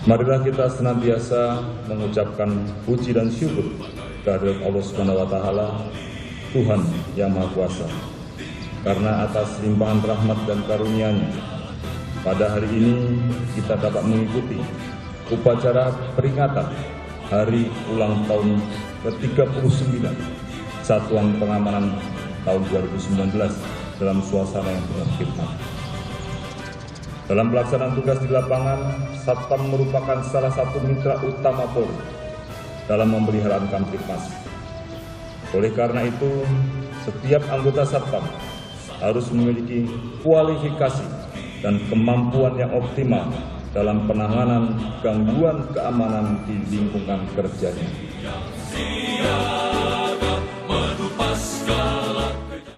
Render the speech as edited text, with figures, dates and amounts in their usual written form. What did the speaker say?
Marilah kita senantiasa mengucapkan puji dan syukur kehadirat Allah Subhanahu wa Ta'ala, Tuhan yang Maha Kuasa, karena atas limpahan rahmat dan karunia-Nya pada hari ini kita dapat mengikuti upacara peringatan Hari Ulang Tahun ke-39 Satuan Pengamanan tahun 2019 dalam suasana yang penuh khidmat. Dalam pelaksanaan tugas di lapangan, Satpam merupakan salah satu mitra utama Polri dalam memelihara Kamtipmas. Oleh karena itu, setiap anggota Satpam harus memiliki kualifikasi dan kemampuan yang optimal dalam penanganan gangguan keamanan di lingkungan kerjanya.